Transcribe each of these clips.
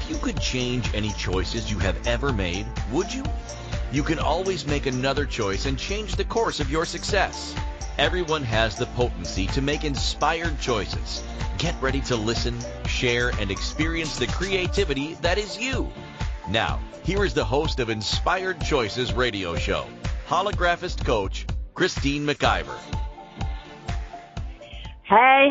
If you could change any choices you have ever made, would you? You can always make another choice and change the course of your success. Everyone has the potency to make inspired choices. Get ready to listen, share, and experience the creativity that is you. Now, here is the host of Inspired Choices radio show, Holographist Coach, Christine McIver. Hey,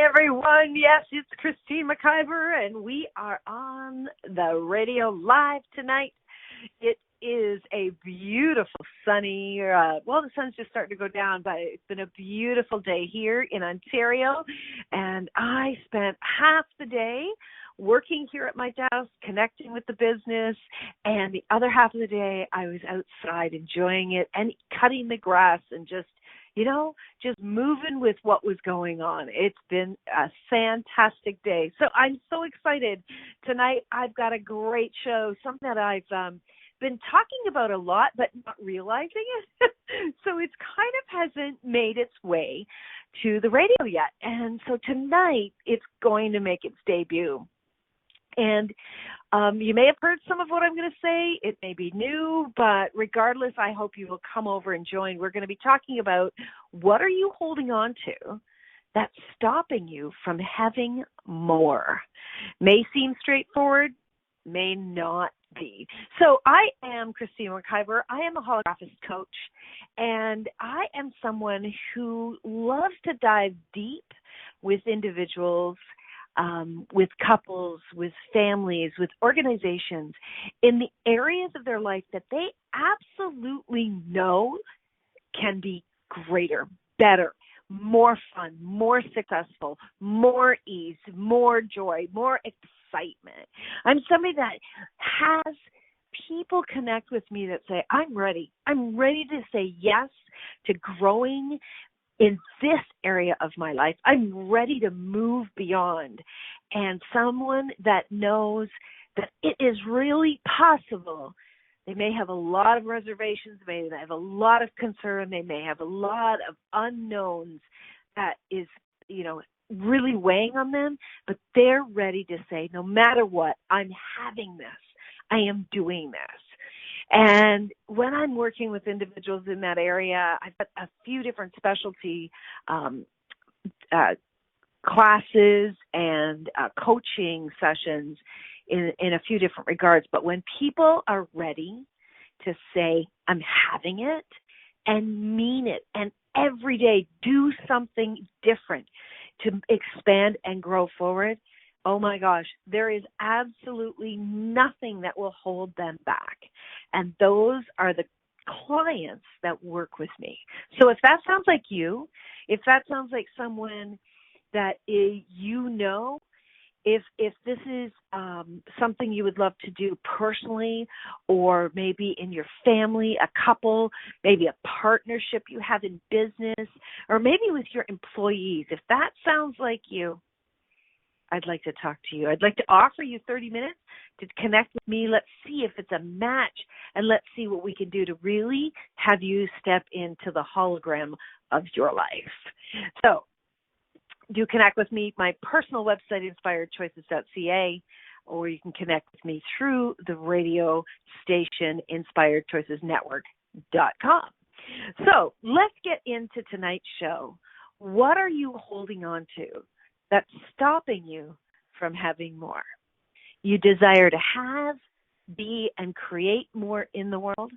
everyone. Yes, it's Christine McIver, and we are on the radio live tonight. It is a beautiful sunny, the sun's just starting to go down, but it's been a beautiful day here in Ontario, and I spent half the day working here at my desk, connecting with the business, and the other half of the day I was outside enjoying it and cutting the grass and just moving with what was going on. It's been a fantastic day. So I'm so excited. Tonight I've got a great show, something that I've been talking about a lot but not realizing it. So it's kind of hasn't made its way to the radio yet. And so tonight it's going to make its debut. And you may have heard some of what I'm going to say. It may be new, but regardless, I hope you will come over and join. We're going to be talking about what are you holding on to that's stopping you from having more. May seem straightforward, may not be. So I am Christine McIver. I am a holographist coach, and I am someone who loves to dive deep with individuals, with couples, with families, with organizations in the areas of their life that they absolutely know can be greater, better, more fun, more successful, more ease, more joy, more excitement. I'm somebody that has people connect with me that say, I'm ready. I'm ready to say yes to growing in this area of my life. I'm ready to move beyond. And someone that knows that it is really possible. They may have a lot of reservations, they may have a lot of concern, they may have a lot of unknowns that is, really weighing on them, but they're ready to say, no matter what, I'm having this. I am doing this. And when I'm working with individuals in that area, I've got a few different specialty classes and coaching sessions in a few different regards. But when people are ready to say, I'm having it, and mean it, and every day do something different to expand and grow forward, oh my gosh, there is absolutely nothing that will hold them back. And those are the clients that work with me. So if that sounds like you, if that sounds like someone that if this is something you would love to do personally, or maybe in your family, a couple, maybe a partnership you have in business, or maybe with your employees, if that sounds like you, I'd like to talk to you. I'd like to offer you 30 minutes to connect with me. Let's see if it's a match, and let's see what we can do to really have you step into the hologram of your life. So do connect with me. My personal website, inspiredchoices.ca, or you can connect with me through the radio station, inspiredchoicesnetwork.com. So let's get into tonight's show. What are you holding on to that's stopping you from having more? You desire to have, be, and create more in the world.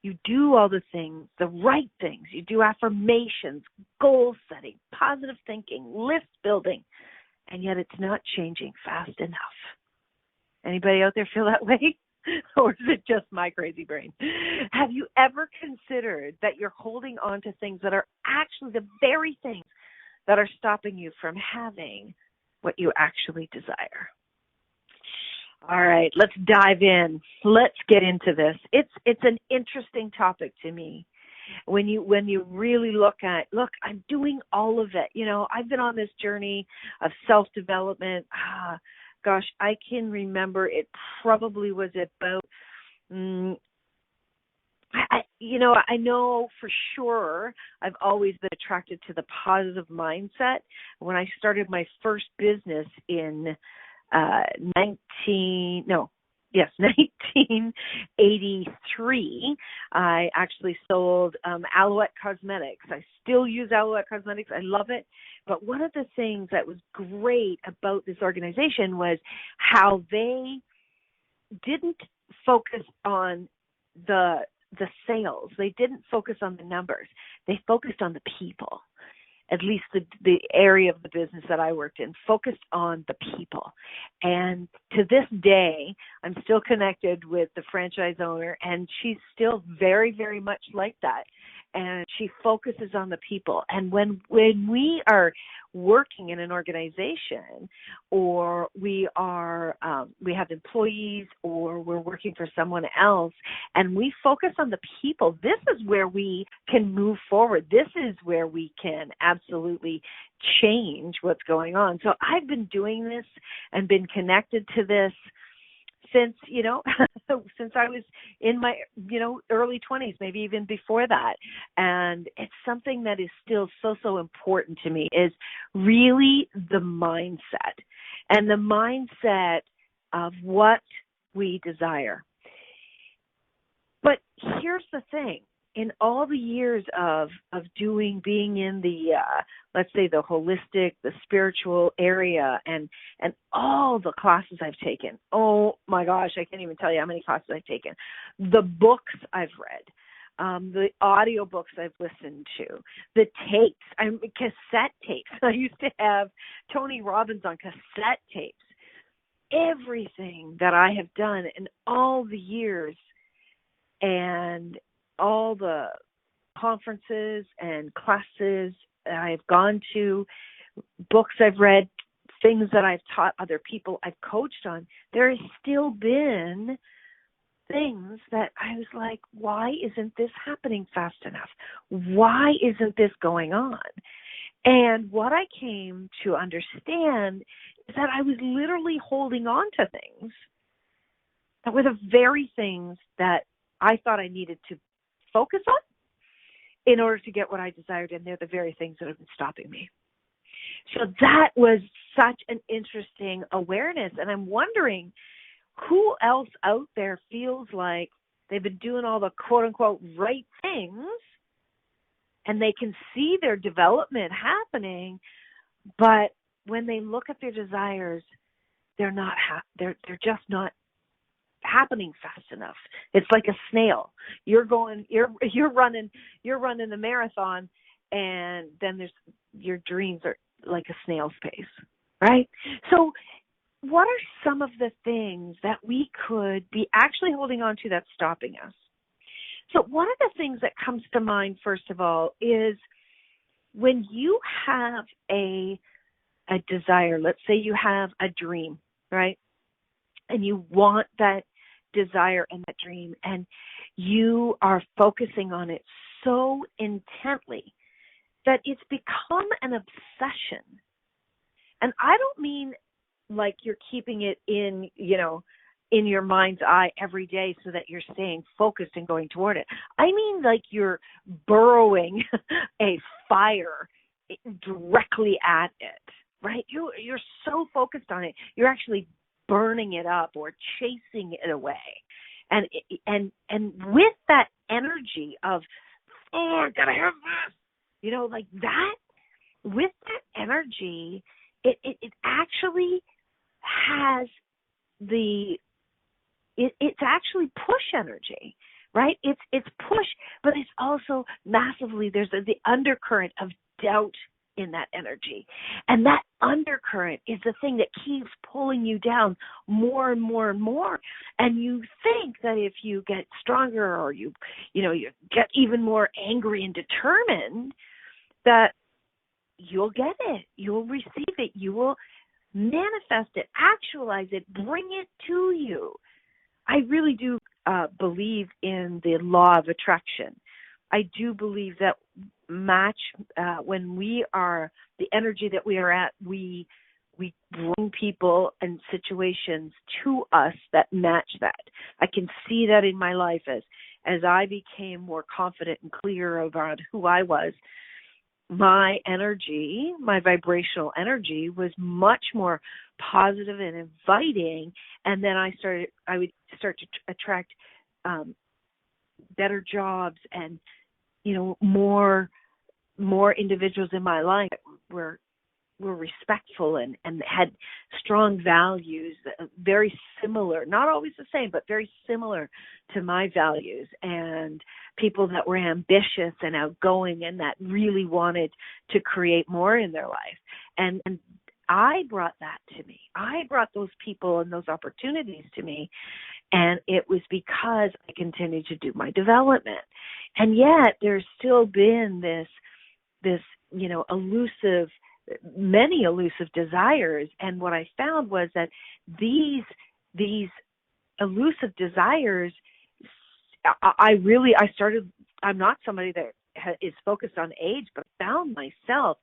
You do all the things, the right things. You do affirmations, goal setting, positive thinking, list building, and yet it's not changing fast enough. Anybody out there feel that way? Or is it just my crazy brain? Have you ever considered that you're holding on to things that are actually the very things that are stopping you from having what you actually desire? All right, let's dive in. Let's get into this. It's an interesting topic to me. When you really look, I'm doing all of it. I've been on this journey of self-development. Gosh, I can remember it probably was about I know for sure I've always been attracted to the positive mindset. When I started my first business in 1983, I actually sold Alouette Cosmetics. I still use Alouette Cosmetics. I love it. But one of the things that was great about this organization was how they didn't focus on the sales. They didn't focus on the numbers. They focused on the people. At least the area of the business that I worked in focused on the people. And to this day, I'm still connected with the franchise owner, and she's still very, very much like that. And she focuses on the people. And when we are working in an organization, or we have employees, or we're working for someone else, and we focus on the people, this is where we can move forward. This is where we can absolutely change what's going on. So I've been doing this and been connected to this since, since I was in my, early 20s, maybe even before that. And it's something that is still so important to me, is really the mindset, and the mindset of what we desire. But here's the thing. In all the years of being in the, let's say, the holistic, the spiritual area, and all the classes I've taken, oh my gosh, I can't even tell you how many classes I've taken, the books I've read, the audio books I've listened to, the tapes, cassette tapes. I used to have Tony Robbins on cassette tapes. Everything that I have done in all the years, and all the conferences and classes I've gone to, books I've read, things that I've taught other people I've coached on, there has still been things that I was like, why isn't this happening fast enough? Why isn't this going on? And what I came to understand is that I was literally holding on to things that were the very things that I thought I needed to focus on in order to get what I desired, and they're the very things that have been stopping me. So that was such an interesting awareness, and I'm wondering who else out there feels like they've been doing all the quote-unquote right things, and they can see their development happening, but when they look at their desires, they're just not happening fast enough. It's like a snail. You're running the marathon, and then your dreams are like a snail's pace, right? So what are some of the things that we could be actually holding on to that's stopping us? So one of the things that comes to mind, first of all, is when you have a desire, let's say you have a dream, right? And you want that desire and that dream, and you are focusing on it so intently that it's become an obsession. And I don't mean like you're keeping it in your mind's eye every day so that you're staying focused and going toward it. I mean like you're burrowing a fire directly at it, right? You're so focused on it, you're actually burning it up or chasing it away. And with that energy of, oh, I gotta have this, like that, with that energy, it actually has it's actually push energy, right? It's push, but it's also massively, there's the undercurrent of doubt in that energy. And that undercurrent is the thing that keeps pulling you down more and more and more. And you think that if you get stronger, or you get even more angry and determined, that you'll get it, you'll receive it, you will manifest it, actualize it, bring it to you. I really do believe in the law of attraction. I do believe that when we are the energy that we are at, we bring people and situations to us that match that. I can see that in my life as I became more confident and clear about who I was. my energy, my vibrational energy was much more positive and inviting. And then I would start to attract better jobs and, more individuals in my life were respectful and had strong values, very similar, not always the same, but very similar to my values, and people that were ambitious and outgoing and that really wanted to create more in their life. And I brought that to me. I brought those people and those opportunities to me. And it was because I continued to do my development. And yet there's still been this many elusive desires. And what I found was that these elusive desires, I'm not somebody that is focused on age, but found myself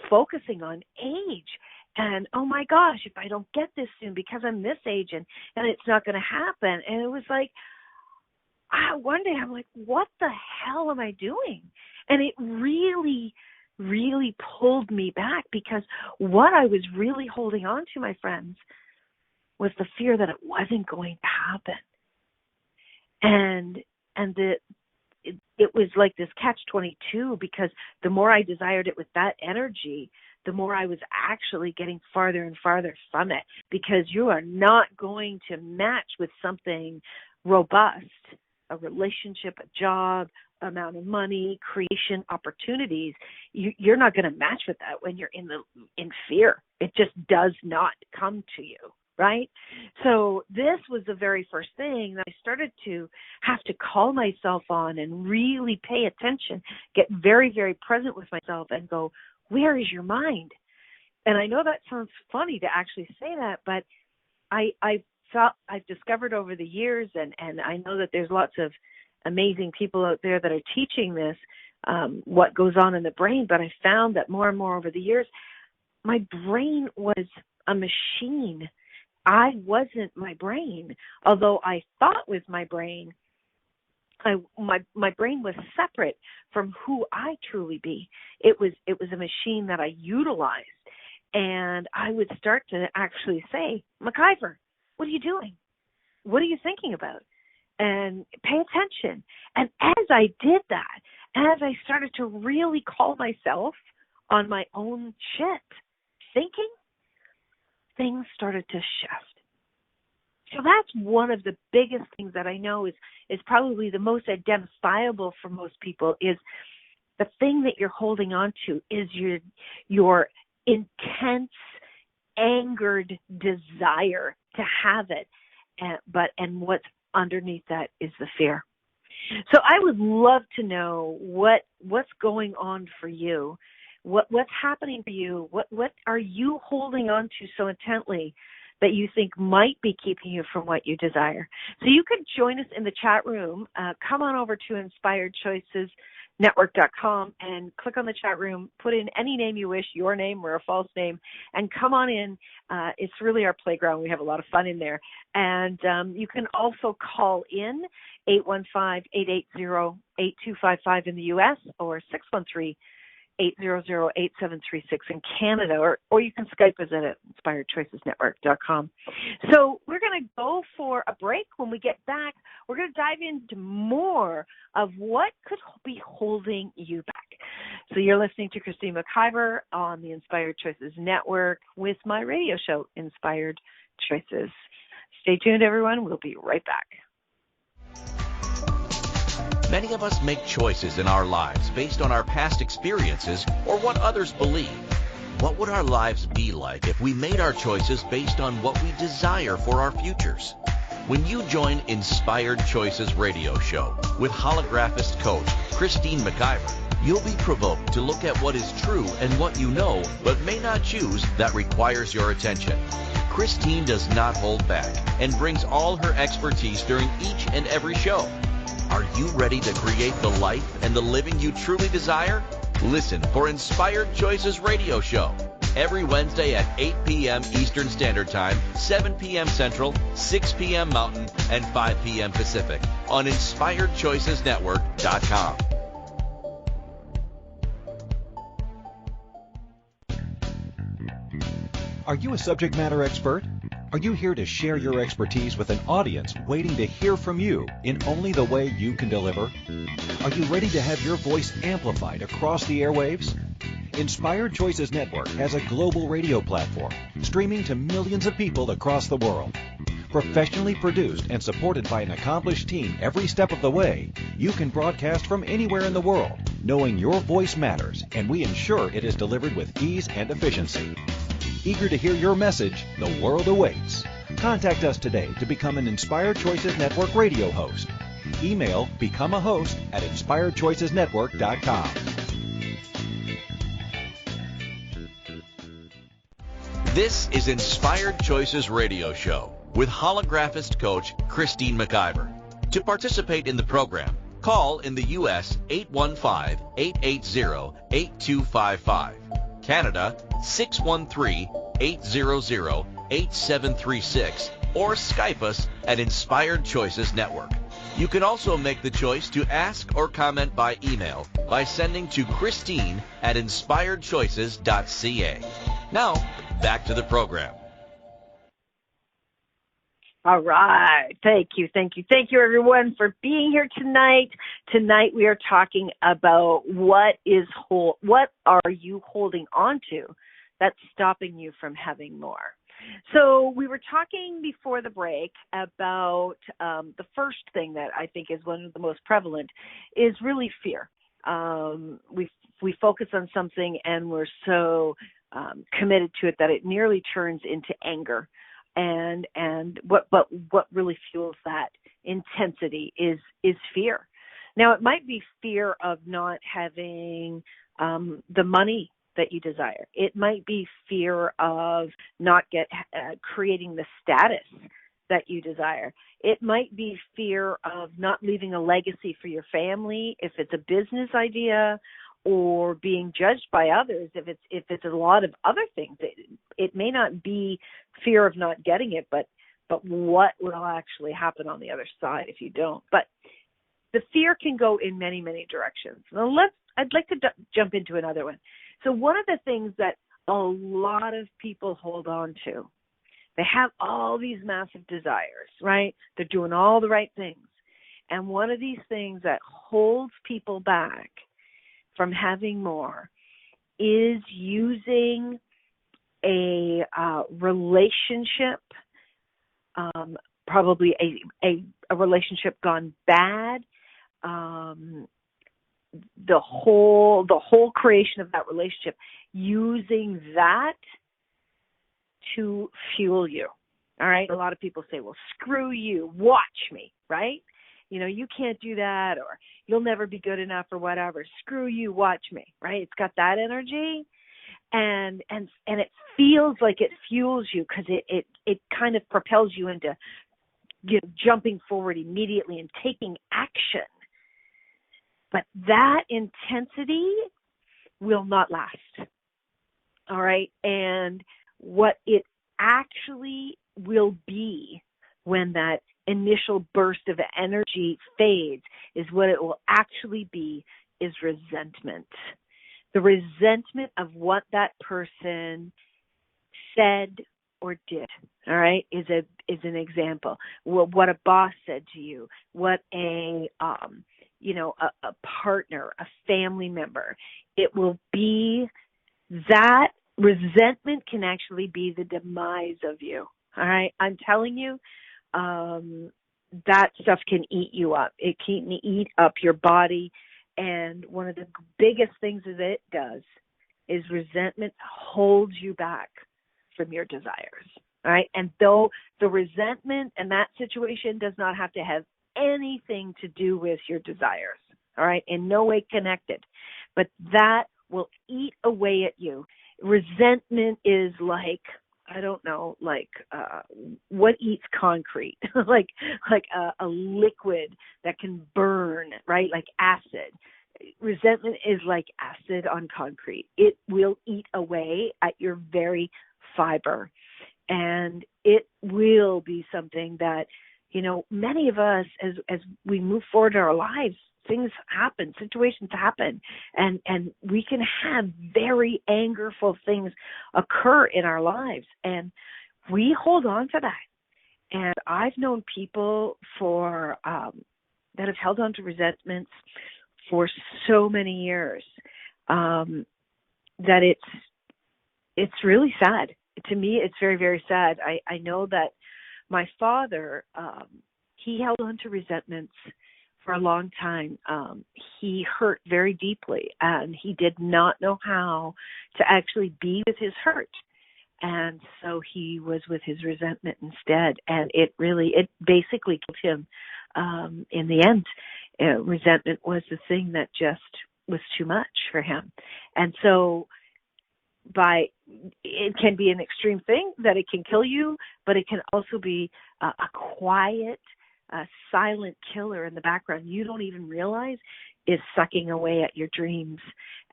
focusing on age. And, oh my gosh, if I don't get this soon because I'm this age and it's not going to happen. And it was like, one day I'm like, what the hell am I doing? And it really, really pulled me back, because what I was really holding on to, my friends, was the fear that it wasn't going to happen. And it was like this catch-22, because the more I desired it with that energy, the more I was actually getting farther and farther from it, because you are not going to match with something robust, a relationship, a job, amount of money, creation, opportunities. You're not going to match with that when you're in fear. It just does not come to you, right? So this was the very first thing that I started to have to call myself on and really pay attention, get very, very present with myself and go, where is your mind? And I know that sounds funny to actually say that, but I've discovered over the years, and I know that there's lots of amazing people out there that are teaching this, what goes on in the brain, but I found that more and more over the years, my brain was a machine. I wasn't my brain. Although I thought with my brain, my brain was separate from who I truly be. It was a machine that I utilized, and I would start to actually say, McIver, what are you doing? What are you thinking about? And pay attention. And as I did that, as I started to really call myself on my own shit, thinking, things started to shift. So that's one of the biggest things that I know is probably the most identifiable for most people, is the thing that you're holding on to is your intense, angered desire to have it. And what's underneath that is the fear. So I would love to know what's going on for you. What's happening for you? What are you holding on to so intently that you think might be keeping you from what you desire? So you could join us in the chat room. Come on over to InspiredChoicesNetwork.com and click on the chat room. Put in any name you wish, your name or a false name, and come on in. It's really our playground. We have a lot of fun in there. And you can also call in 815-880-8255 in the U.S. or 613-800-8736 in Canada, or you can Skype us at InspiredChoicesNetwork.com. So we're going to go for a break. When we get back, we're going to dive into more of what could be holding you back. So you're listening to Christine McIver on the Inspired Choices Network with my radio show, Inspired Choices. Stay tuned, everyone. We'll be right back. Many of us make choices in our lives based on our past experiences or what others believe. What would our lives be like if we made our choices based on what we desire for our futures? When you join Inspired Choices Radio Show with Holographist Coach Christine McIver, you'll be provoked to look at what is true and what you know but may not choose that requires your attention. Christine does not hold back and brings all her expertise during each and every show. Are you ready to create the life and the living you truly desire? Listen for Inspired Choices Radio Show every Wednesday at 8 p.m. Eastern Standard Time, 7 p.m. Central, 6 p.m. Mountain, and 5 p.m. Pacific on InspiredChoicesNetwork.com. Are you a subject matter expert? Are you here to share your expertise with an audience waiting to hear from you in only the way you can deliver? Are you ready to have your voice amplified across the airwaves? Inspired Choices Network has a global radio platform streaming to millions of people across the world. Professionally produced and supported by an accomplished team every step of the way, you can broadcast from anywhere in the world, knowing your voice matters, and we ensure it is delivered with ease and efficiency. Eager to hear your message, the world awaits. Contact us today to become an Inspired Choices Network radio host. Email becomeahost@inspiredchoicesnetwork.com. This is Inspired Choices Radio Show with Holographist Coach Christine McIver. To participate in the program, call in the U.S. 815-880-8255, Canada 613-800-8736, or Skype us at Inspired Choices Network. You can also make the choice to ask or comment by email by sending to Christine@inspiredchoices.ca. Now, back to the program. All right. Thank you, everyone, for being here tonight. Tonight we are talking about what are you holding on to that's stopping you from having more. So we were talking before the break about the first thing that I think is one of the most prevalent is really fear. We focus on something and we're so committed to it that it nearly turns into anger. And what really fuels that intensity is fear. Now, it might be fear of not having the money that you desire. It might be fear of not creating the status that you desire. It might be fear of not leaving a legacy for your family if it's a business idea, or being judged by others if it's a lot of other things. It may not be fear of not getting it, but what will actually happen on the other side if you don't. But the fear can go in many, many directions. Now I'd like to jump into another one. So one of the things that a lot of people hold on to, they have all these massive desires, right? They're doing all the right things. And one of these things that holds people back from having more is using a relationship, probably a relationship gone bad, the whole creation of that relationship, using that to fuel you. All right. A lot of people say, well, screw you, watch me, right? You know, you can't do that, or you'll never be good enough, or whatever. Screw you, watch me, right? It's got that energy, and it feels like it fuels you because it kind of propels you into jumping forward immediately and taking action. But that intensity will not last. All right, and what it actually will be when that initial burst of energy fades is what it will actually be is resentment. The resentment of what that person said or did, all right, is an example. What a boss said to you, what a partner, a family member. It will be that resentment can actually be the demise of you. All right, I'm telling you, that stuff can eat you up. It can eat up your body. And one of the biggest things that it does is resentment holds you back from your desires. All right. And though the resentment and that situation does not have to have anything to do with your desires. All right. In no way connected, but that will eat away at you. Resentment is like, I don't know, what eats concrete, like a liquid that can burn, right? Like acid. Resentment is like acid on concrete. It will eat away at your very fiber, and it will be something that, many of us, as we move forward in our lives, things happen, situations happen, and we can have very angerful things occur in our lives, and we hold on to that. And I've known people that have held on to resentments for so many years that it's really sad. To me, it's very, very sad. I know that my father, he held on to resentments for a long time. He hurt very deeply, and he did not know how to actually be with his hurt. And so he was with his resentment instead. And it basically killed him in the end. Resentment was the thing that just was too much for him. And so it can be an extreme thing that it can kill you, but it can also be a quiet, silent killer in the background you don't even realize is sucking away at your dreams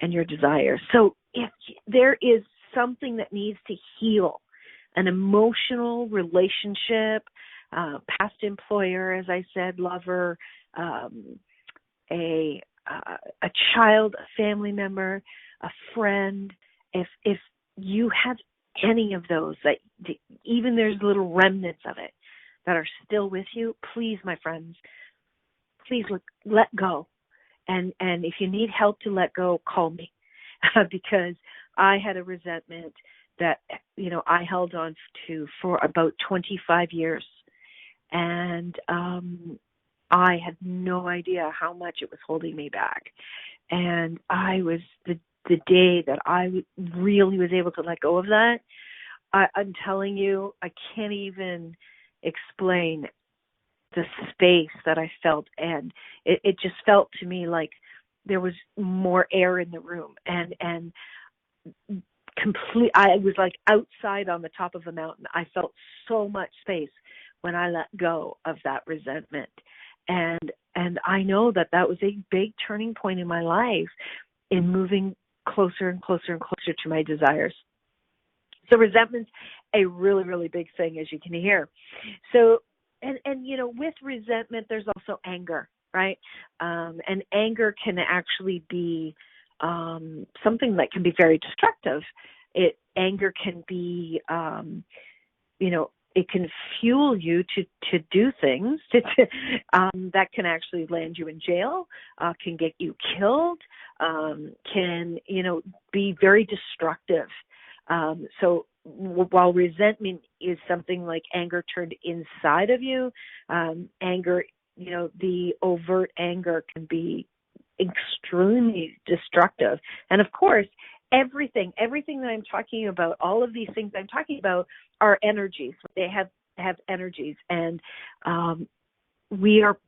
and your desires. So if there is something that needs to heal, an emotional relationship, past employer, as I said, lover, a child, a family member, a friend, if you have any of those, that even there's little remnants of it that are still with you, please, my friends, please let go. And if you need help to let go, call me, because I had a resentment that, I held on to for about 25 years. And I had no idea how much it was holding me back. And I was, the day that I really was able to let go of that, I'm telling you, I can't even explain the space that I felt. And it just felt to me like there was more air in the room, and I was like outside on the top of a mountain. I felt so much space when I let go of that resentment. And I know that was a big turning point in my life in moving closer and closer and closer to my desires. So resentment's a really, really big thing, as you can hear. So, and with resentment, there's also anger, right? And anger can actually be something that can be very destructive. Anger can be, it can fuel you to do things that can actually land you in jail, can get you killed, can, be very destructive. So while resentment is something like anger turned inside of you, anger, the overt anger can be extremely destructive. And of course, everything that I'm talking about, all of these things I'm talking about are energies. They have energies, and we are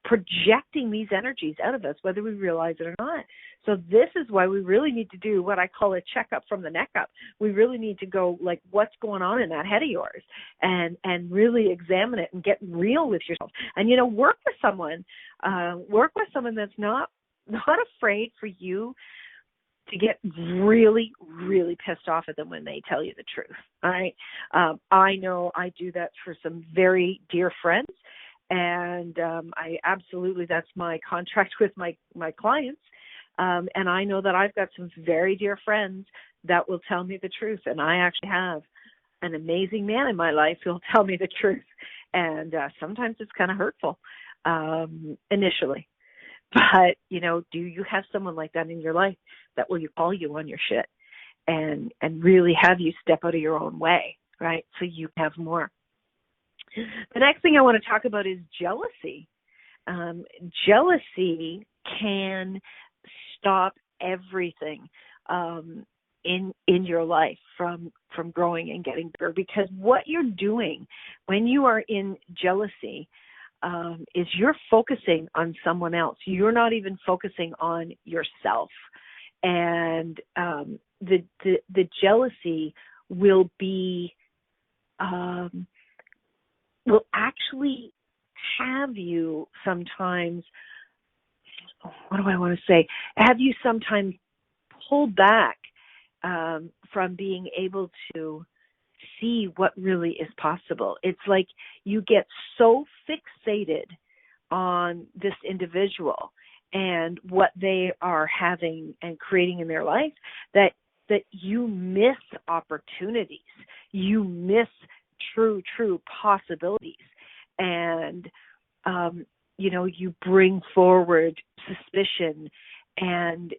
projecting these energies out of us, whether we realize it or not. So this is why we really need to do what I call a checkup from the neck up. We really need to go, like, what's going on in that head of yours, and really examine it and get real with yourself. And, work with someone that's not afraid for you to get really, really pissed off at them when they tell you the truth. All right. I know I do that for some very dear friends, and that's my contract with my clients. And I know that I've got some very dear friends that will tell me the truth. And I actually have an amazing man in my life who'll tell me the truth. And sometimes it's kind of hurtful initially. But, do you have someone like that in your life that will call you on your shit and really have you step out of your own way, right? So you have more. The next thing I want to talk about is jealousy. Jealousy can stop everything in your life from growing and getting bigger, because what you're doing when you are in jealousy is you're focusing on someone else. You're not even focusing on yourself. And the jealousy will be will actually have you sometimes, what do I want to say, have you sometimes pull back from being able to see what really is possible. It's like you get so fixated on this individual, and what they are having and creating in their life, that you miss opportunities. You miss true possibilities. And, you bring forward suspicion and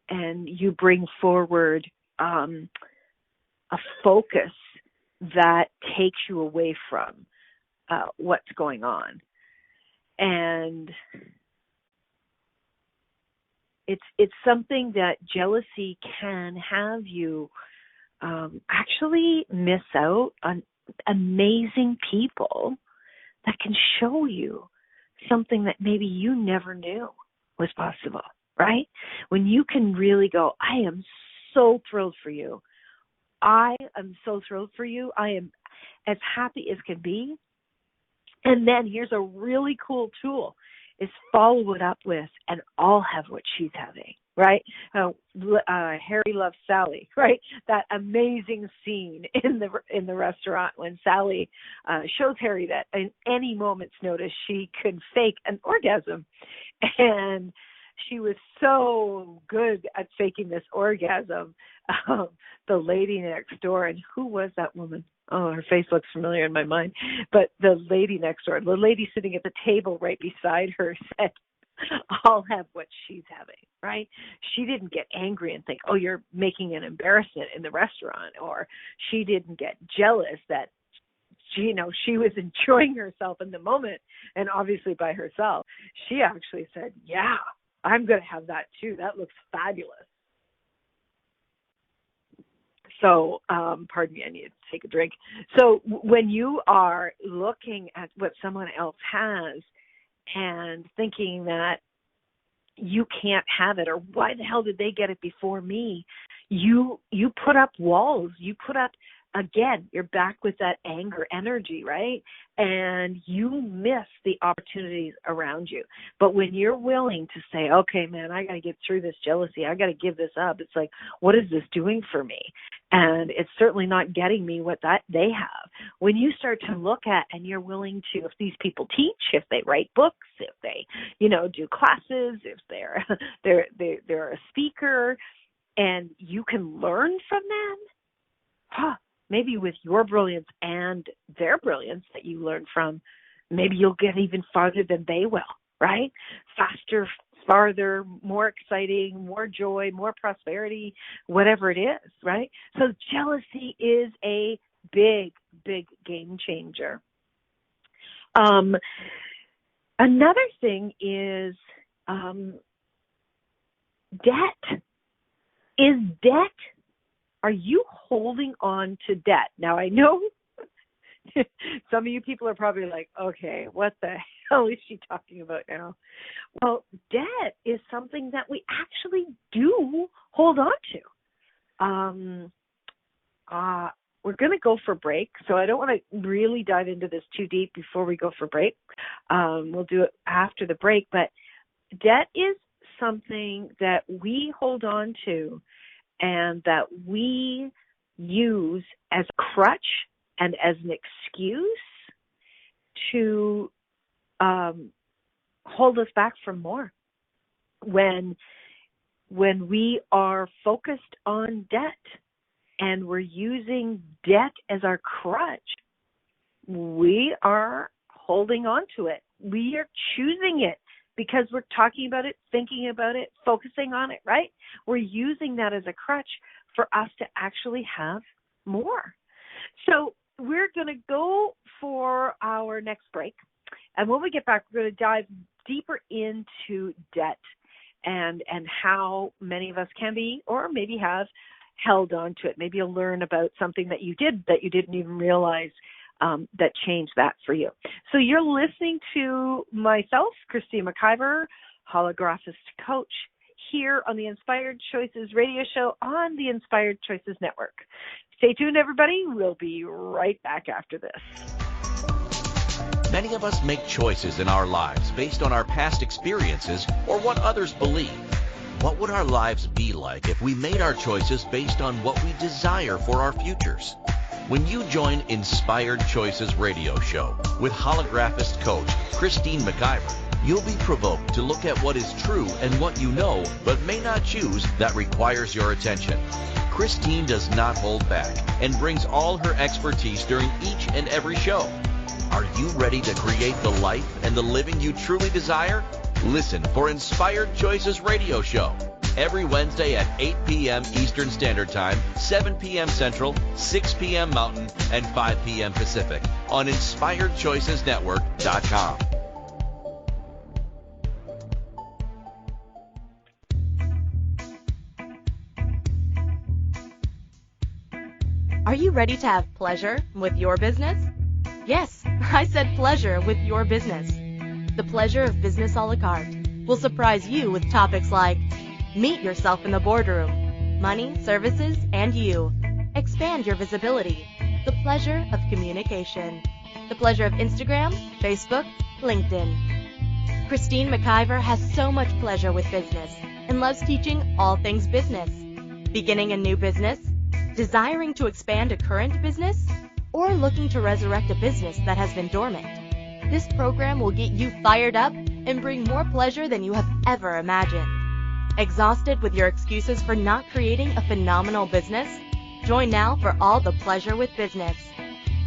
you bring forward a focus that takes you away from what's going on. And it's something that jealousy can have you actually miss out on amazing people that can show you something that maybe you never knew was possible, right? When you can really go, I am so thrilled for you. I am so thrilled for you. I am as happy as can be. And then here's a really cool tool, is follow it up with, and I'll have what she's having, right? Harry loves Sally, right? That amazing scene in the restaurant when Sally shows Harry that in any moment's notice she could fake an orgasm. And she was so good at faking this orgasm. The lady next door, and who was that woman? Oh, her face looks familiar in my mind. But the lady next door, the lady sitting at the table right beside her, said, I'll have what she's having, right? She didn't get angry and think, oh, you're making an embarrassment in the restaurant. Or she didn't get jealous that, she was enjoying herself in the moment and obviously by herself. She actually said, yeah, I'm going to have that too. That looks fabulous. So, pardon me, I need to take a drink. So when you are looking at what someone else has and thinking that you can't have it, or why the hell did they get it before me, you put up walls. You put up, again, you're back with that anger energy, right? And you miss the opportunities around you. But when you're willing to say, okay, man, I got to get through this jealousy. I got to give this up. It's like, what is this doing for me? And it's certainly not getting me what that they have. When you start to look at, and you're willing to, if these people teach, if they write books, if they, do classes, if they're a speaker, and you can learn from them, maybe with your brilliance and their brilliance that you learn from, maybe you'll get even farther than they will, right? Faster, farther, more exciting, more joy, more prosperity, whatever it is, right? So jealousy is a big, big game changer. Another thing is debt. Is debt, are you holding on to debt? Now, I know some of you people are probably like, okay, what the hell is she talking about now? Well, debt is something that we actually do hold on to. We're going to go for break, so I don't want to really dive into this too deep before we go for break. We'll do it after the break, but debt is something that we hold on to and that we use as a crutch and as an excuse to hold us back from more. When we are focused on debt and we're using debt as our crutch, we are holding on to it. We are choosing it because we're talking about it, thinking about it, focusing on it, right? We're using that as a crutch for us to actually have more. So we're going to go for our next break. And when we get back, we're going to dive deeper into debt and how many of us can be, or maybe have, held on to it. Maybe you'll learn about something that you did that you didn't even realize that changed that for you. So you're listening to myself, Christine McIver, Holographist Coach, here on the Inspired Choices radio show on the Inspired Choices Network. Stay tuned, everybody. We'll be right back after this. Many of us make choices in our lives based on our past experiences or what others believe. What would our lives be like if we made our choices based on what we desire for our futures? When you join Inspired Choices radio show with Holographist Coach Christine McIver, You'll be provoked to look at what is true and what you know, but may not choose, that requires your attention. Christine does not hold back and brings all her expertise during each and every show. Are you ready to create the life and the living you truly desire? Listen for Inspired Choices Radio Show every Wednesday at 8 p.m. Eastern Standard Time, 7 p.m. Central, 6 p.m. Mountain, and 5 p.m. Pacific on InspiredChoicesNetwork.com. Are you ready to have pleasure with your business? Yes, I said pleasure with your business. The Pleasure of Business a la carte will surprise you with topics like meet yourself in the boardroom, money, services, and you. Expand your visibility. The pleasure of communication. The pleasure of Instagram, Facebook, LinkedIn. Christine McIver has so much pleasure with business and loves teaching all things business. Beginning a new business? Desiring to expand a current business? Or looking to resurrect a business that has been dormant? This program will get you fired up and bring more pleasure than you have ever imagined. Exhausted with your excuses for not creating a phenomenal business? Join now for all the pleasure with business.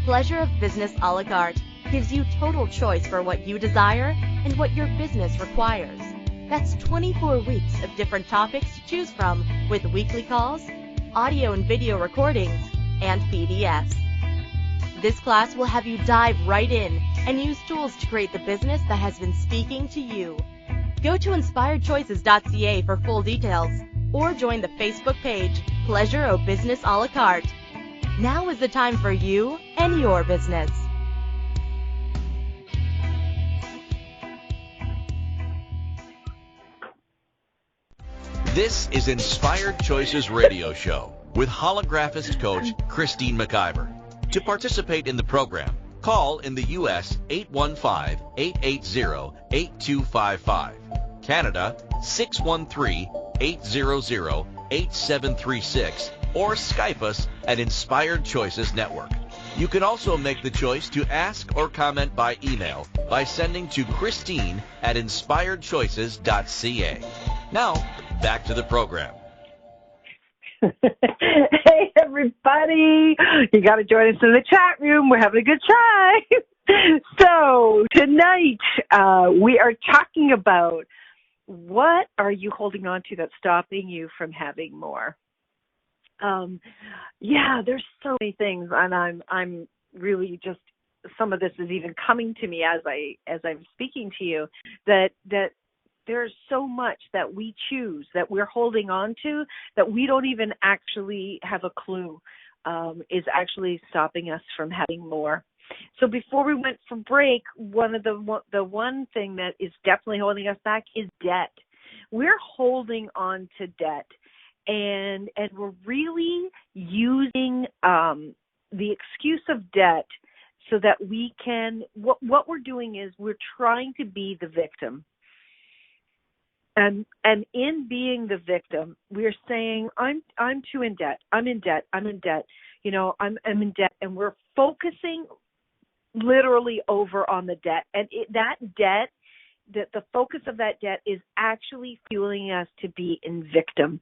Pleasure of Business a la carte gives you total choice for what you desire and what your business requires. That's 24 weeks of different topics to choose from with weekly calls, audio and video recordings, and PDFs. This class will have you dive right in and use tools to create the business that has been speaking to you. Go to inspiredchoices.ca for full details or join the Facebook page, Pleasure of Business a la carte. Now is the time for you and your business. This is Inspired Choices Radio Show with Holographist Coach Christine McIver. To participate in the program, call in the U.S. 815-880-8255, Canada 613-800-8736, or Skype us at Inspired Choices Network. You can also make the choice to ask or comment by email by sending to Christine at inspiredchoices.ca. Now, back to the program. Hey, everybody. You got to join us in the chat room. We're having a good time. So tonight we are talking about what are you holding on to that's stopping you from having more? There's so many things, and I'm really just, some of this is even coming to me as I'm speaking to you, that there's so much that we choose, that we're holding on to, that we don't even actually have a clue is actually stopping us from having more. So before we went from break, the one thing that is definitely holding us back is debt. We're holding on to debt, and we're really using the excuse of debt so that we can, what we're doing is we're trying to be the victim. And in being the victim, we're saying, I'm too in debt. I'm in debt. I'm in debt. I'm in debt. And we're focusing literally over on the debt. And that debt, the focus of that debt is actually fueling us to be in victim.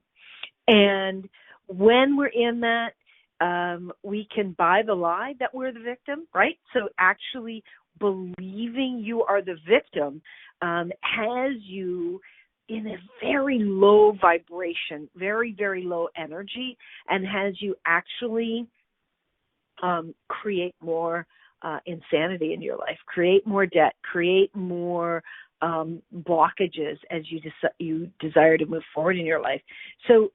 And when we're in that, we can buy the lie that we're the victim, right? So actually believing you are the victim has you in a very low vibration, very, very low energy, and has you actually create more insanity in your life, create more debt, create more blockages as you desire to move forward in your life. So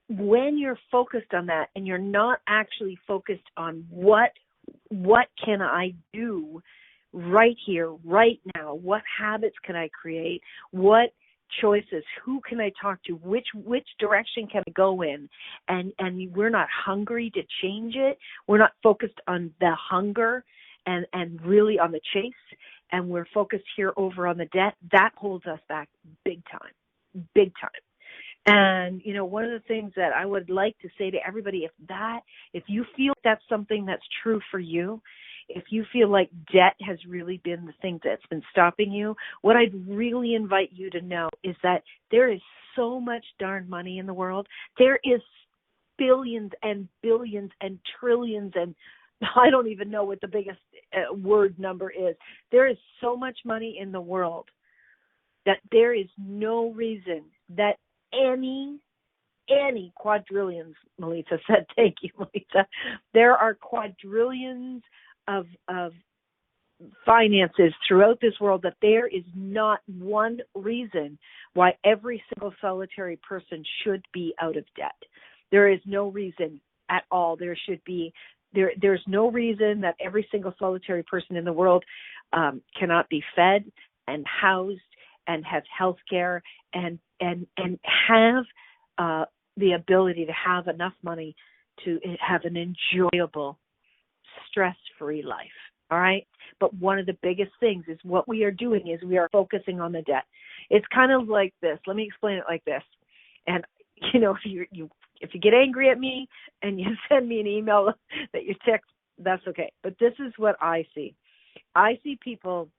when you're focused on that and you're not actually focused on what can I do right here, right now, what habits can I create, what choices, who can I talk to, which direction can I go in, and we're not hungry to change it, we're not focused on the hunger and really on the chase, and we're focused here over on the debt, that holds us back big time. And one of the things that I would like to say to everybody, if you feel that's something that's true for you, if you feel like debt has really been the thing that's been stopping you, what I'd really invite you to know is that there is so much darn money in the world. There is billions and billions and trillions, and I don't even know what the biggest word number is. There is so much money in the world that there is no reason that any quadrillions, Melissa said, thank you, Melissa. There are quadrillions of finances throughout this world that there is not one reason why every single solitary person should be out of debt. There is no reason at all. There's no reason that every single solitary person in the world cannot be fed and housed and have health care and have the ability to have enough money to have an enjoyable, stress-free life, all right? But one of the biggest things is what we are doing is we are focusing on the debt. It's kind of like this. Let me explain it like this. And, if you get angry at me and you send me an email that you text, that's okay. But this is what I see. I see people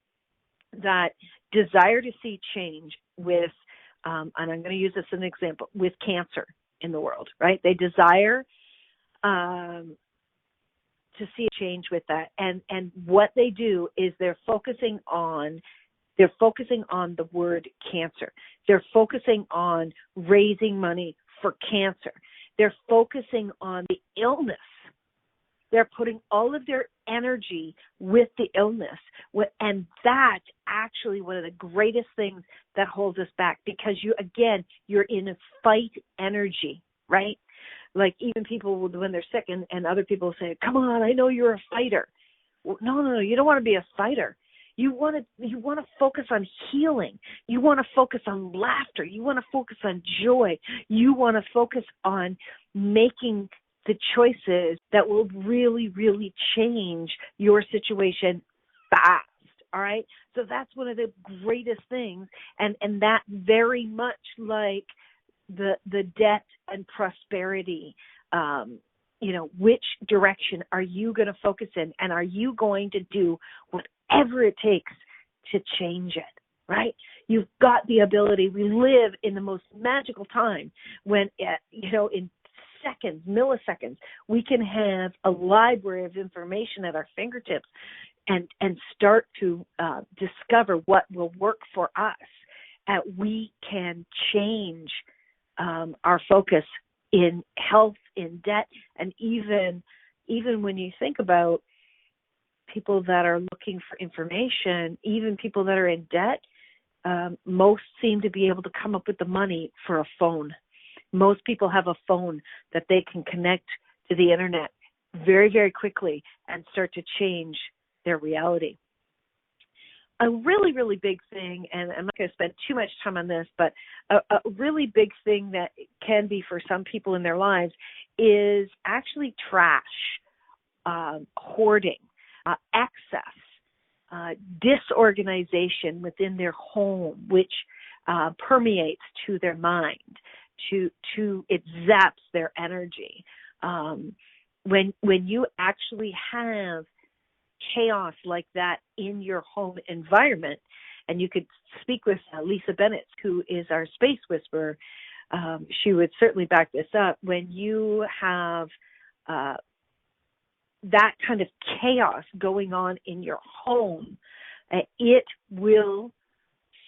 that desire to see change with, and I'm going to use this as an example, with cancer in the world, right? They desire to see a change with that. And what they do is they're focusing on the word cancer. They're focusing on raising money for cancer. They're focusing on the illness. They're putting all of their energy with the illness. And that's actually one of the greatest things that holds us back, because you're in a fight energy, right? Like even people, when they're sick and other people say, come on, I know you're a fighter. Well, no, you don't want to be a fighter. You want to focus on healing. You want to focus on laughter. You want to focus on joy. You want to focus on making the choices that will really, really change your situation fast. All right. So that's one of the greatest things. And that very much like the debt and prosperity, which direction are you going to focus in? And are you going to do whatever it takes to change it? Right? You've got the ability. We live in the most magical time when, in seconds, milliseconds, we can have a library of information at our fingertips and start to discover what will work for us. We can change our focus in health, in debt, and even when you think about people that are looking for information, even people that are in debt, most seem to be able to come up with the money for a phone. Most people have a phone that they can connect to the internet very, very quickly and start to change their reality. A really, really big thing, and I'm not going to spend too much time on this, but a really big thing that can be for some people in their lives is actually trash, hoarding, excess, disorganization within their home, which permeates to their mind, it zaps their energy. When you actually have chaos like that in your home environment, and you could speak with Lisa Bennett, who is our space whisperer, she would certainly back this up. When you have that kind of chaos going on in your home, it will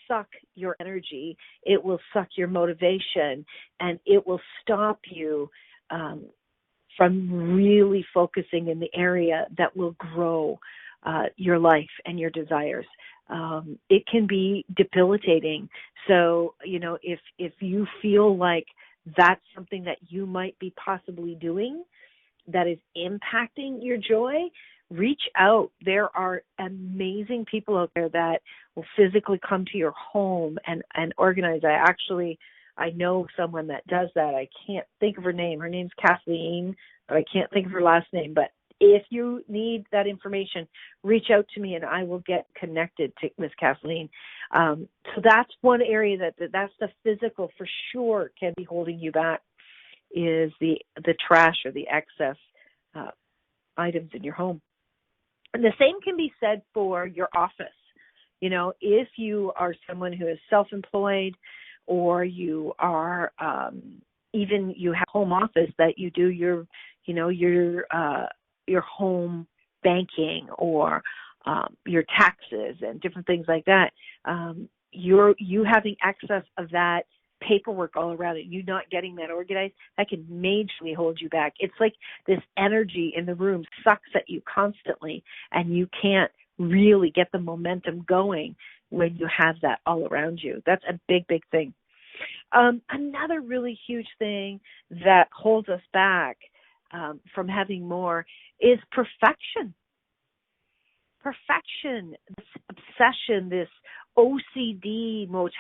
suck your energy, it will suck your motivation, and it will stop you from really focusing in the area that will grow your life and your desires. It can be debilitating. So, if you feel like that's something that you might be possibly doing that is impacting your joy, reach out. There are amazing people out there that will physically come to your home and organize. I know someone that does that. I can't think of her name. Her name's Kathleen, but I can't think of her last name. But if you need that information, reach out to me and I will get connected with Kathleen. So that's one area that's the physical for sure can be holding you back, is the trash or the excess items in your home. And the same can be said for your office. You know, if you are someone who is self-employed, or you are even you have home office that you do your home banking or your taxes and different things like that. You having access of that paperwork all around it, you not getting that organized, that can majorly hold you back. It's like this energy in the room sucks at you constantly, and you can't really get the momentum going when you have that all around you. That's a big, big thing. Another really huge thing that holds us back from having more is perfection. Perfection, this obsession, this OCD mode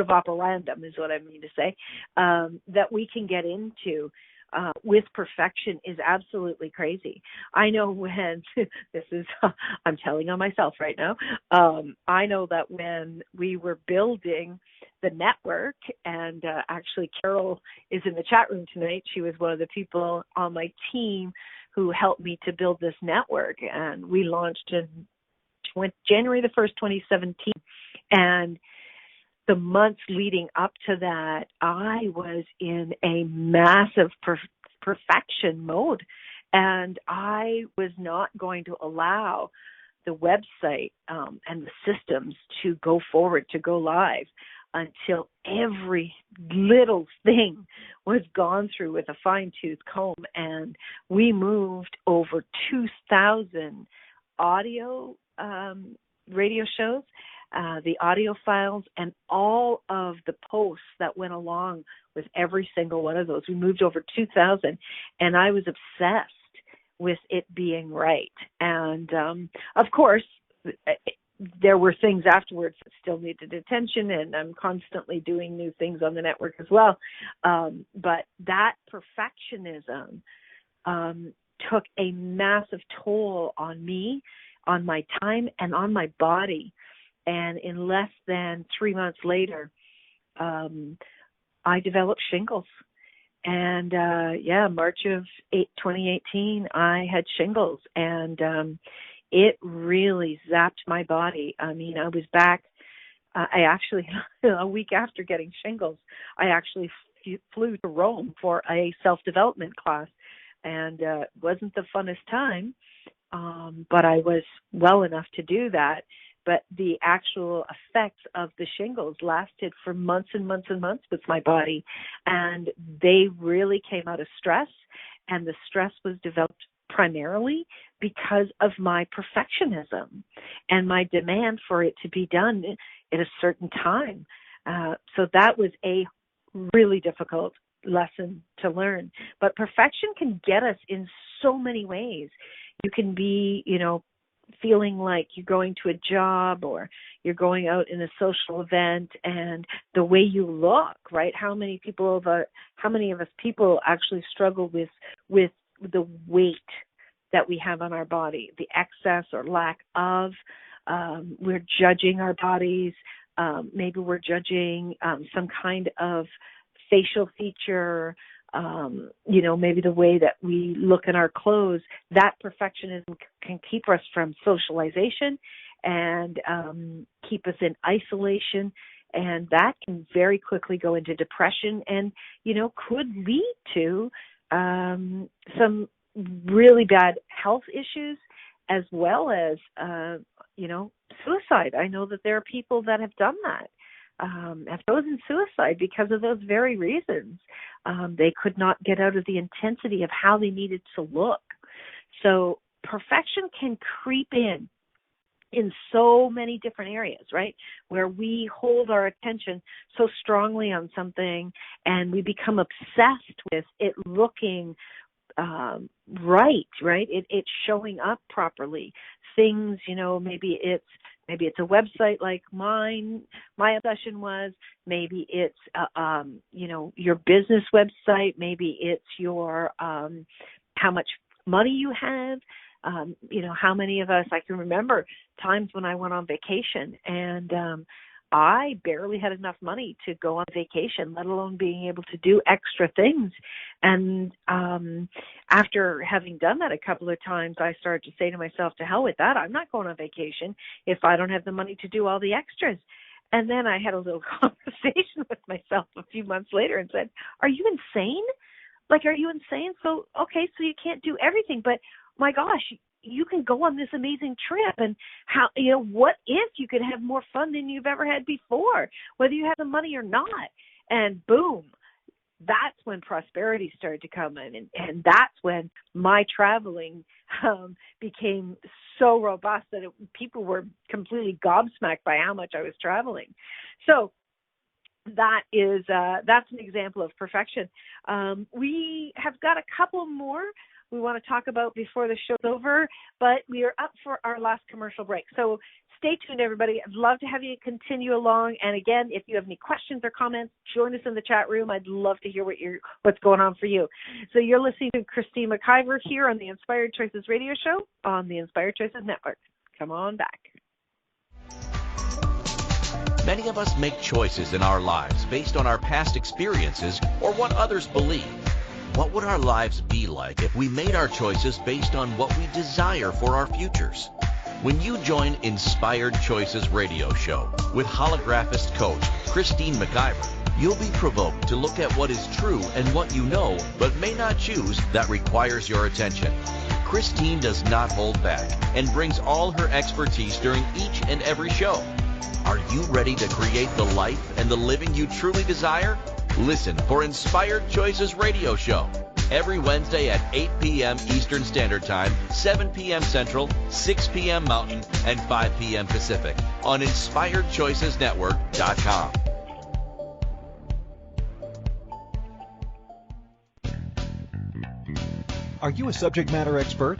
of operandum is what I mean to say, that we can get into with perfection is absolutely crazy. I know when, I'm telling on myself right now, I know that when we were building the network, and actually Carol is in the chat room tonight, she was one of the people on my team who helped me to build this network, and we launched in January the 1st, 2017, and the months leading up to that, I was in a massive perfection mode, and I was not going to allow the website and the systems to go forward, to go live, until every little thing was gone through with a fine-tooth comb. And we moved over 2,000 audio radio shows, the audio files, and all of the posts that went along with every single one of those. We moved over 2,000, and I was obsessed with it being right. And, of course, there were things afterwards that still needed attention, and I'm constantly doing new things on the network as well. But that perfectionism took a massive toll on me, on my time, and on my body. And in less than 3 months later, I developed shingles. And, March of 2018, I had shingles. And it really zapped my body. I mean, I was back. I actually, a week after getting shingles, I actually flew to Rome for a self-development class. And it wasn't the funnest time, but I was well enough to do that. But the actual effects of the shingles lasted for months and months and months with my body. And they really came out of stress. And the stress was developed primarily because of my perfectionism and my demand for it to be done at a certain time. So that was a really difficult lesson to learn. But perfection can get us in so many ways. You can be, feeling like you're going to a job or you're going out in a social event, and the way you look, right? How many of us people actually struggle with the weight that we have on our body, the excess or lack of? We're judging our bodies. Maybe we're judging some kind of facial feature, maybe the way that we look in our clothes. That perfectionism can keep us from socialization and keep us in isolation. And that can very quickly go into depression and, could lead to some really bad health issues, as well as, suicide. I know that there are people that have done that. Have chosen suicide because of those very reasons. They could not get out of the intensity of how they needed to look. So perfection can creep in so many different areas, right? Where we hold our attention so strongly on something and we become obsessed with it looking right? It's showing up properly. Things, maybe it's a website like mine. My obsession was, maybe it's your business website. Maybe it's your how much money you have. How many of us, I can remember times when I went on vacation and I barely had enough money to go on vacation, let alone being able to do extra things. And after having done that a couple of times, I started to say to myself, to hell with that. I'm not going on vacation if I don't have the money to do all the extras. And then I had a little conversation with myself a few months later and said, are you insane? Like, are you insane? So, okay, so you can't do everything, but my gosh, you can go on this amazing trip, and how, what if you could have more fun than you've ever had before, whether you have the money or not? And boom, that's when prosperity started to come in, and that's when my traveling became so robust that people were completely gobsmacked by how much I was traveling. So that is that's an example of perfection. We have got a couple more we want to talk about before the show's over, but we are up for our last commercial break. So stay tuned, everybody. I'd love to have you continue along. And again, if you have any questions or comments, join us in the chat room. I'd love to hear what's going on for you. So you're listening to Christine McIver here on the Inspired Choices radio show on the Inspired Choices Network. Come on back. Many of us make choices in our lives based on our past experiences or what others believe. What would our lives be like if we made our choices based on what we desire for our futures? When you join Inspired Choices radio show with Holographist Coach Christine McIver, you'll be provoked to look at what is true and what you know but may not choose that requires your attention. Christine does not hold back and brings all her expertise during each and every show. Are you ready to create the life and the living you truly desire? Listen for Inspired Choices radio show every Wednesday at 8 p.m. Eastern Standard Time, 7 p.m. Central, 6 p.m. Mountain, and 5 p.m. Pacific on InspiredChoicesNetwork.com. Are you a subject matter expert?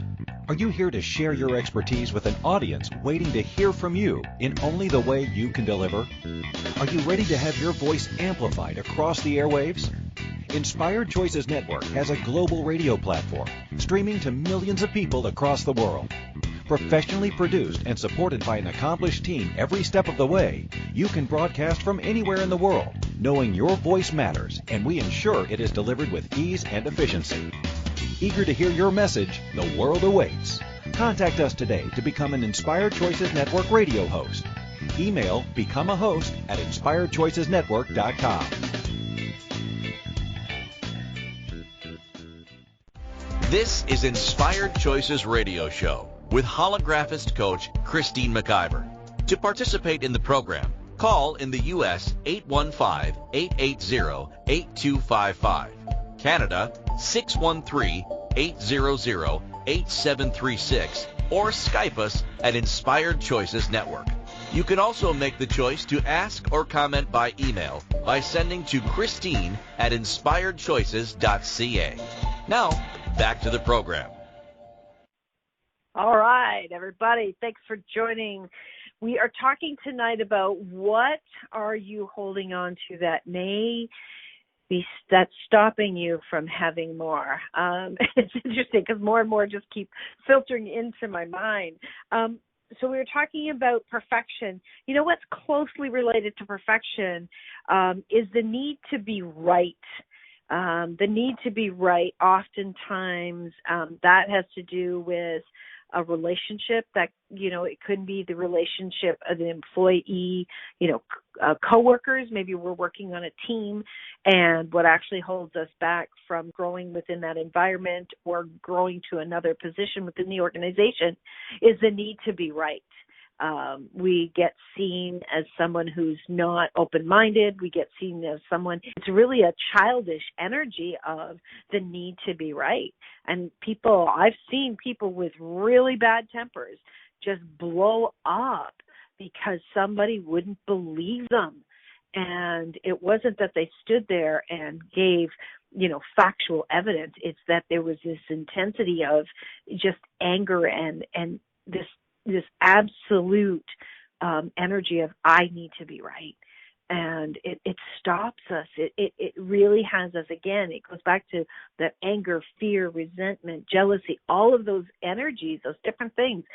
Are you here to share your expertise with an audience waiting to hear from you in only the way you can deliver? Are you ready to have your voice amplified across the airwaves? Inspired Choices Network has a global radio platform streaming to millions of people across the world. Professionally produced and supported by an accomplished team every step of the way, you can broadcast from anywhere in the world, knowing your voice matters, and we ensure it is delivered with ease and efficiency. Eager to hear your message, the world awaits. Contact us today to become an Inspired Choices Network radio host. Email becomeahost@inspiredchoicesnetwork.com. This is Inspired Choices radio show with Holographist Coach Christine McIver. To participate in the program, call in the U.S. 815-880-8255. Canada 613-800-8736, or Skype us at Inspired Choices Network. You can also make the choice to ask or comment by email by sending to Christine@inspiredchoices.ca. Now, back to the program. All right, everybody, thanks for joining. We are talking tonight about what are you holding on to that may be that's stopping you from having more. It's interesting because more and more just keep filtering into my mind. So we were talking about perfection. You know what's closely related to perfection is the need to be right. The need to be right, oftentimes, that has to do with a relationship that, it could be the relationship of the employee, coworkers. Maybe we're working on a team, and what actually holds us back from growing within that environment or growing to another position within the organization is the need to be right. We get seen as someone who's not open-minded. We get seen as someone, it's really a childish energy of the need to be right. And I've seen people with really bad tempers just blow up because somebody wouldn't believe them. And it wasn't that they stood there and gave, factual evidence. It's that there was this intensity of just anger and this absolute energy of I need to be right. And it stops us. It really has us. Again, it goes back to that anger, fear, resentment, jealousy, all of those energies, those different things.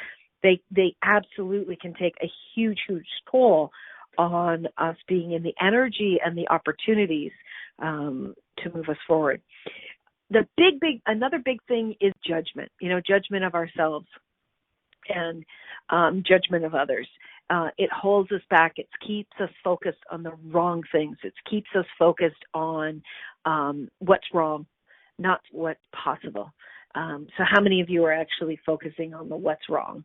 They absolutely can take a huge, huge toll on us being in the energy and the opportunities to move us forward. Another big thing is judgment, judgment of ourselves and judgment of others. It holds us back. It keeps us focused on the wrong things. It keeps us focused on what's wrong, not what's possible. So how many of you are actually focusing on the what's wrong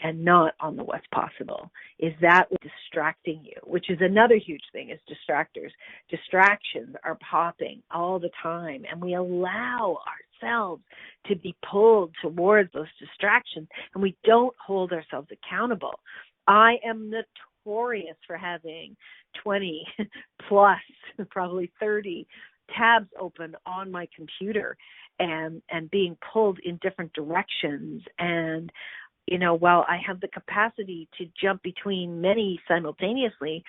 and not on the what's possible? Is that what's distracting you? Which is another huge thing, is distractors. Distractions are popping all the time, and we allow ourselves to be pulled towards those distractions, and we don't hold ourselves accountable. I am notorious for having 20 plus, probably 30 tabs open on my computer and being pulled in different directions. And while I have the capacity to jump between many simultaneously,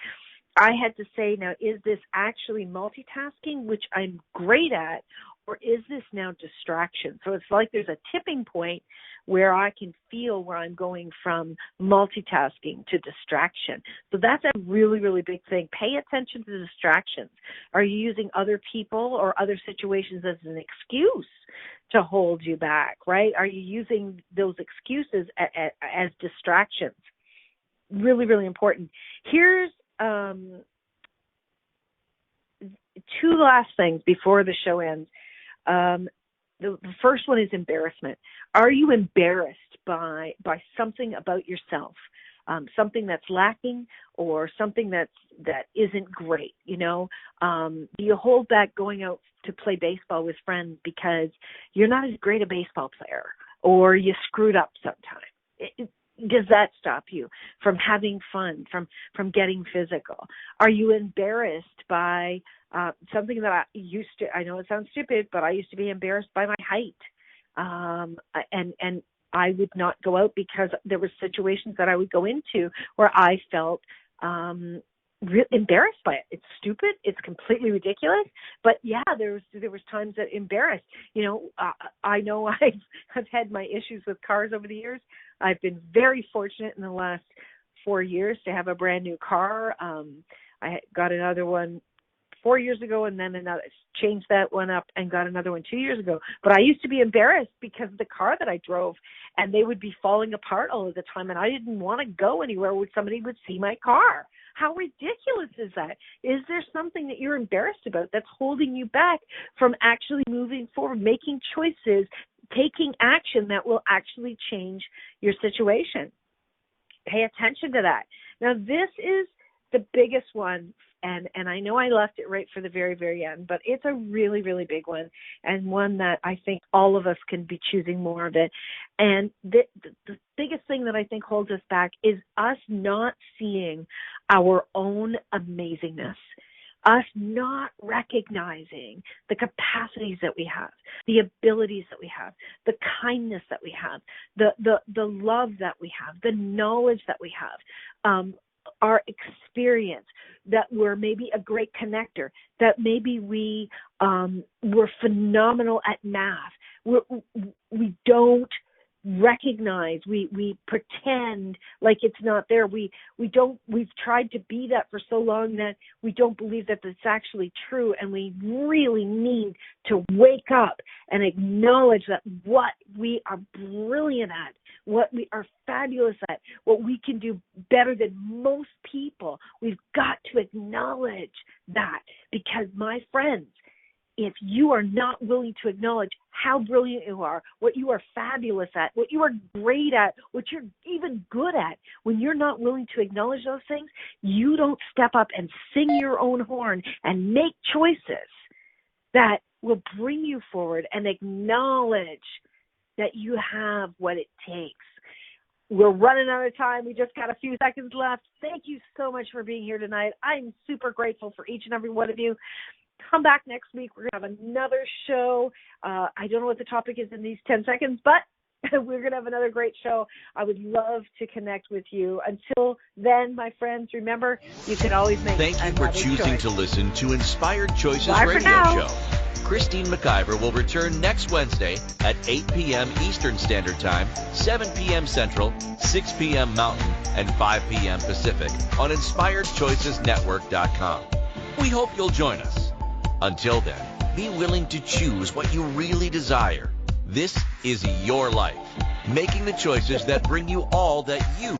I had to say, now, is this actually multitasking, which I'm great at, or is this now distraction? So it's like there's a tipping point where I can feel where I'm going from multitasking to distraction. So that's a really, really big thing. Pay attention to the distractions. Are you using other people or other situations as an excuse to hold you back, right? Are you using those excuses as distractions? Really, really important. Here's two last things before the show ends. The first one is embarrassment. Are you embarrassed by something about yourself, something that's lacking or something that isn't great? Do you hold back going out to play baseball with friends because you're not as great a baseball player, or you screwed up sometime? Does that stop you from having fun, from getting physical? Are you embarrassed by something that I know it sounds stupid, but I used to be embarrassed by my height. And I would not go out because there were situations that I would go into where I felt embarrassed by it. It's stupid. It's completely ridiculous. But yeah, there was times that embarrassed. I know I've had my issues with cars over the years. I've been very fortunate in the last 4 years to have a brand new car. I got another one 4 years ago, and then changed that one up and got another one 2 years ago. But I used to be embarrassed because of the car that I drove, and they would be falling apart all of the time, and I didn't want to go anywhere where somebody would see my car. How ridiculous is that? Is there something that you're embarrassed about that's holding you back from actually moving forward, making choices, taking action that will actually change your situation? Pay attention to that. Now, this is the biggest one, and I know I left it right for the very, very end, but it's a really, really big one, and one that I think all of us can be choosing more of it. And the biggest thing that I think holds us back is us not seeing our own amazingness, us not recognizing the capacities that we have, the abilities that we have, the kindness that we have, the love that we have, the knowledge that we have, our experience, that we're maybe a great connector, that maybe we're phenomenal at math. We don't recognize, we pretend like it's not there. We've tried to be that for so long that we don't believe that it's actually true, and we really need to wake up and acknowledge that what we are brilliant at, what we are fabulous at, what we can do better than most people. We've got to acknowledge that, because, my friends, if you are not willing to acknowledge how brilliant you are, what you are fabulous at, what you are great at, what you're even good at, when you're not willing to acknowledge those things, you don't step up and sing your own horn and make choices that will bring you forward and acknowledge that you have what it takes. We're running out of time. We just got a few seconds left. Thank you so much for being here tonight. I'm super grateful for each and every one of you. Come back next week. We're going to have another show. I don't know what the topic is in these 10 seconds, but we're going to have another great show. I would love to connect with you. Until then, my friends, remember, you can always make Thank you for choosing choice. to listen to Inspired Choices Bye for Radio now. Show. Christine McIver will return next Wednesday at 8 p.m. Eastern Standard Time, 7 p.m. Central, 6 p.m. Mountain, and 5 p.m. Pacific on InspiredChoicesNetwork.com. We hope you'll join us. Until then, be willing to choose what you really desire. This is your life, making the choices that bring you all that you